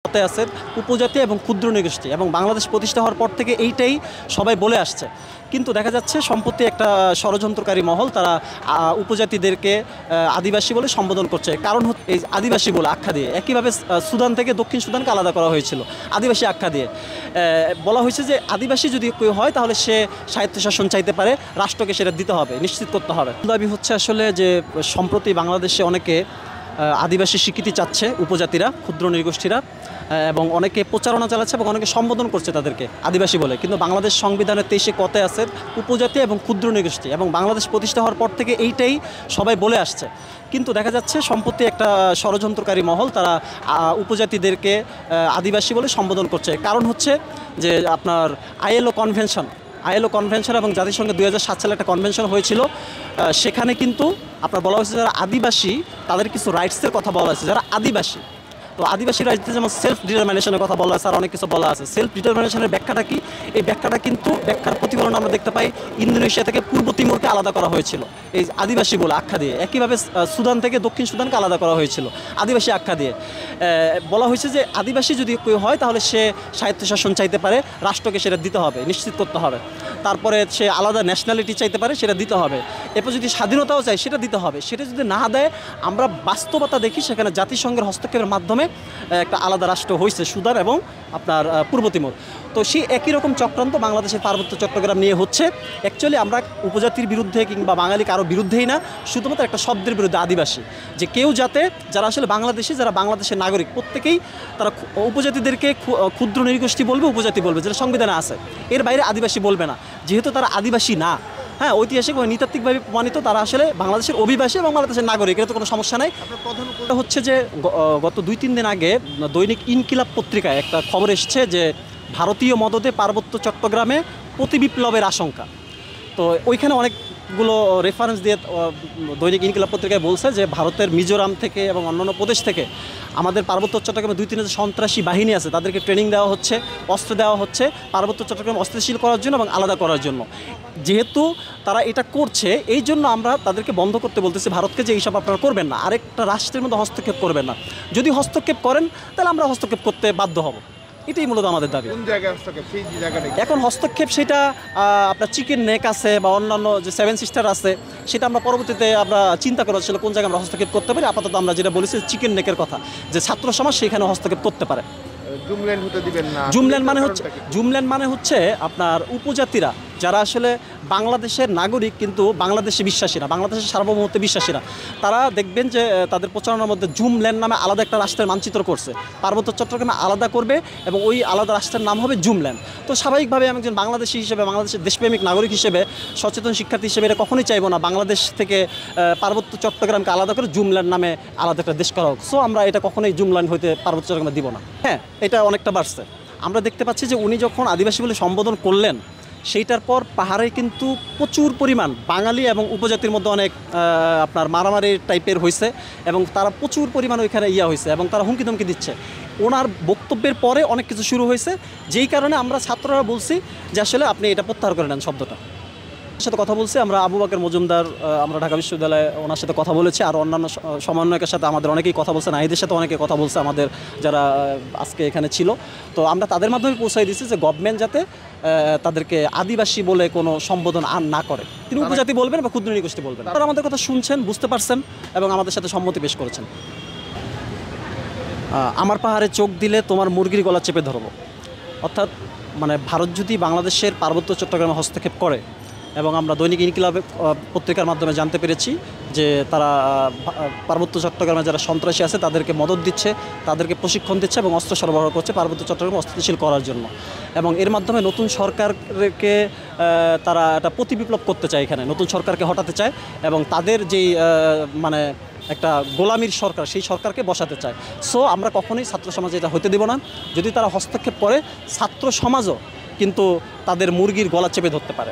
পথে আছে উপজাতি এবং ক্ষুদ্র নৃগোষ্ঠী এবং বাংলাদেশ প্রতিষ্ঠা হওয়ার পর থেকে এইটাই সবাই বলে আসছে। কিন্তু দেখা যাচ্ছে সম্প্রতি একটা ষড়যন্ত্রকারী মহল তারা উপজাতিদেরকে আদিবাসী বলে সম্বোধন করছে। কারণ এই আদিবাসী বলে আখ্যা দিয়ে একইভাবে সুদান থেকে দক্ষিণ সুদানকে আলাদা করা হয়েছিল আদিবাসী আখ্যা দিয়ে। বলা হয়েছে যে আদিবাসী যদি কেউ হয় তাহলে সে স্বায়ত্তশাসন চাইতে পারে, রাষ্ট্রকে সেটা দিতে হবে, নিশ্চিত করতে হবে। দাবি হচ্ছে আসলে যে সম্প্রতি বাংলাদেশে অনেকে আদিবাসী স্বীকৃতি চাচ্ছে, উপজাতিরা, ক্ষুদ্র নৃগোষ্ঠীরা, এবং অনেকে প্রচারণা চালাচ্ছে এবং অনেকে সম্বোধন করছে তাদেরকে আদিবাসী বলে। কিন্তু বাংলাদেশ সংবিধানের 23 কতে আছে উপজাতি এবং ক্ষুদ্র নৃগোষ্ঠী এবং বাংলাদেশ প্রতিষ্ঠা হওয়ার পর থেকে এইটাই সবাই বলে আসছে। কিন্তু দেখা যাচ্ছে সম্প্রতি একটা ষড়যন্ত্রকারী মহল তারা উপজাতিদেরকে আদিবাসী বলে সম্বোধন করছে। কারণ হচ্ছে যে আপনার আইএলও কনভেনশন এবং জাতিসংঘে 2007 সালে একটা কনভেনশন হয়েছিল। সেখানে কিন্তু আপনার বলা হয়েছে যারা আদিবাসী তাদের কিছু রাইটসের কথা বলা হয়েছে। যারা আদিবাসী, তো আদিবাসী রাইটসে যেমন সেলফ ডিটারমিনেশনের কথা বলা আছে আর অনেক কিছু বলা আছে। সেলফ ডিটারমিনেশনের ব্যাখ্যাটা কি? এই ব্যাখ্যাটা কিন্তু ব্যাখ্যার প্রতিফলন আমরা দেখতে পাই ইন্দোনেশিয়া থেকে পূর্ব তিমুরকে আলাদা করা হয়েছিল এই আদিবাসী বলে আখ্যা দিয়ে। একইভাবে সুদান থেকে দক্ষিণ সুদানকে আলাদা করা হয়েছিল আদিবাসী আখ্যা দিয়ে। বলা হয়েছে যে আদিবাসী যদি কেউ হয় তাহলে সে স্বায়ত্তশাসন চাইতে পারে, রাষ্ট্রকে সেটা দিতে হবে, নিশ্চিত করতে হবে। তারপরে সে আলাদা ন্যাশনালিটি চাইতে পারে, সেটা দিতে হবে। এরপর যদি স্বাধীনতাও চায় সেটা দিতে হবে। সেটা যদি না দেয়, আমরা বাস্তবতা দেখি সেখানে জাতিসংঘের হস্তক্ষেপের মাধ্যমে একটা আলাদা রাষ্ট্র হয়েছে সুদান এবং আপনার পূর্ব তিমুর। তো সেই একই রকম চক্রান্ত বাংলাদেশের পার্বত্য চট্টগ্রাম নিয়ে হচ্ছে। অ্যাকচুয়ালি আমরা উপজাতির বিরুদ্ধে কিংবা বাঙালি কারো বিরুদ্ধেই না, শুধুমাত্র একটা শব্দের বিরুদ্ধে আদিবাসী। যে কেউ যাতে যারা আসলে বাংলাদেশি, যারা বাংলাদেশের নাগরিক, প্রত্যেকেই তারা উপজাতিদেরকে ক্ষুদ্র নৃগোষ্ঠী বলবে, উপজাতি বলবে, যেটা সংবিধানে আছে। এর বাইরে আদিবাসী বলবে না, যেহেতু তারা আদিবাসী না। হ্যাঁ, ঐতিহাসিক ও নৃতাত্ত্বিকভাবে প্রমাণিত তারা আসলে বাংলাদেশের অভিবাসী এবং বাংলাদেশের নাগরিক, এটা তো কোনো সমস্যা নাই। হচ্ছে যে গত 2-3 দিন আগে দৈনিক ইনকিলাব পত্রিকায় একটা খবর এসছে যে ভারতীয় মদদে পার্বত্য চট্টগ্রামে প্রতিবিপ্লবের আশঙ্কা। তো ওইখানে অনেকগুলো রেফারেন্স দিয়ে দৈনিক ইনকিলাব পত্রিকায় বলছে যে ভারতের মিজোরাম থেকে এবং অন্যান্য প্রদেশ থেকে আমাদের পার্বত্য চট্টগ্রামে 2-3 যে সন্ত্রাসী বাহিনী আছে তাদেরকে ট্রেনিং দেওয়া হচ্ছে, অস্ত্র দেওয়া হচ্ছে পার্বত্য চট্টগ্রাম অস্থিতিশীল করার জন্য এবং আলাদা করার জন্য। যেহেতু তারা এটা করছে, এই জন্য আমরা তাদেরকে বন্ধ করতে বলতেছি ভারতকে, যে এইসব আপনারা করবেন না, আরেকটা রাষ্ট্রের মধ্যে হস্তক্ষেপ করবেন না। যদি হস্তক্ষেপ করেন তাহলে আমরা হস্তক্ষেপ করতে বাধ্য হব। এটাই মূলত আমাদের দাবি। কোন জায়গায় হস্তক্ষেপ? সেই জায়গাটা এখন হস্তক্ষেপ সেটা আপনার চিকেন নেক আছে বা অন্যান্য যে 7 সিস্টার আছে, সেটা আমরা পরবর্তীতে আমরা চিন্তা করা ছিল কোন জায়গায় আমরা হস্তক্ষেপ করতে পারি। আপাতত আমরা যেটা বলেছি চিকেন নেকের কথা, যে ছাত্র সমাজ সেখানে হস্তক্ষেপ করতে পারে। জুমল্যান্ড হতে দিবেন না? জুমল্যান্ড মানে হচ্ছে আপনার উপজাতিরা যারা আসলে বাংলাদেশের নাগরিক কিন্তু বাংলাদেশে বিশ্বাসী না, বাংলাদেশের সার্বভৌমত্বে বিশ্বাসী না, তারা দেখবেন যে তাদের প্রচারণার মধ্যে জুমল্যান্ড নামে আলাদা একটা রাষ্ট্রের মানচিত্র করছে, পার্বত্য চট্টগ্রামে আলাদা করবে এবং ওই আলাদা রাষ্ট্রের নাম হবে জুমল্যান্ড। তো স্বাভাবিকভাবে আমি একজন বাংলাদেশি হিসেবে, বাংলাদেশের দেশপ্রেমিক নাগরিক হিসেবে, সচেতন শিক্ষার্থী হিসেবে এটা কখনোই চাইবো না বাংলাদেশ থেকে পার্বত্য চট্টগ্রামকে আলাদা করে জুমল্যান্ড নামে আলাদা একটা দেশ করা হোক। সো আমরা এটা কখনোই জুমল্যান্ড হইতে পার্বত্য চট্টগ্রামে দিব না। হ্যাঁ, এটা অনেকটা বাড়ছে। আমরা দেখতে পাচ্ছি যে উনি যখন আদিবাসী বলে সম্বোধন করলেন, সেইটার পর পাহাড়ে কিন্তু প্রচুর পরিমাণ বাঙালি এবং উপজাতির মধ্যে অনেক আপনার মারামারি টাইপের হয়েছে এবং তারা প্রচুর পরিমাণ ওইখানে হয়েছে এবং তারা হুমকি ধমকি দিচ্ছে। ওনার বক্তব্যের পরে অনেক কিছু শুরু হয়েছে, যেই কারণে আমরা ছাত্ররা বলছি যে আসলে আপনি এটা প্রত্যাহার করে নেন শব্দটা। সাথে কথা বলছি আমরা আবু বকর মজুমদার, আমরা ঢাকা বিশ্ববিদ্যালয়ে ওনার সাথে কথা বলেছি, আর অন্যান্য সমন্বয়কের সাথে আমাদের অনেকেই কথা বলছে, নাহিদের সাথে অনেকে কথা বলছে আমাদের যারা আজকে এখানে ছিল। তো আমরা তাদের মাধ্যমে পৌঁছাই দিচ্ছি যে গভর্নমেন্ট যাতে তাদেরকে আদিবাসী বলে কোনো সম্বোধন আর না করে, তিনি উপজাতি বলবেন বা ক্ষুদ্র নৃগোষ্ঠী বলবেন। তারা আমাদের কথা শুনছেন, বুঝতে পারছেন এবং আমাদের সাথে সম্মতি পেশ করেছেন। আমার পাহাড়ে চোখ দিলে তোমার মুরগির গলা চেপে ধরবো। অর্থাৎ মানে ভারত যদি বাংলাদেশের পার্বত্য চট্টগ্রামে হস্তক্ষেপ করে, এবং আমরা দৈনিক ইনকিলাব পত্রিকার মাধ্যমে জানতে পেরেছি যে তারা পার্বত্য চট্টগ্রামে যারা সন্ত্রাসী আছে তাদেরকে মদত দিচ্ছে, তাদেরকে প্রশিক্ষণ দিচ্ছে এবং অস্ত্র সরবরাহ করছে পার্বত্য চট্টগ্রাম অস্থিতিশীল করার জন্য। এবং এর মাধ্যমে নতুন সরকারকে তারা একটা প্রতিবিপ্লব করতে চায়, এখানে নতুন সরকারকে হটাতে চায় এবং তাদের যেই মানে একটা গোলামির সরকার, সেই সরকারকে বসাতে চায়। সো আমরা কখনোই ছাত্র সমাজে এটা হতে দেব না। যদি তারা হস্তক্ষেপ করে, ছাত্র সমাজও কিন্তু তাদের মুরগির গলা চেপে ধরতে পারে।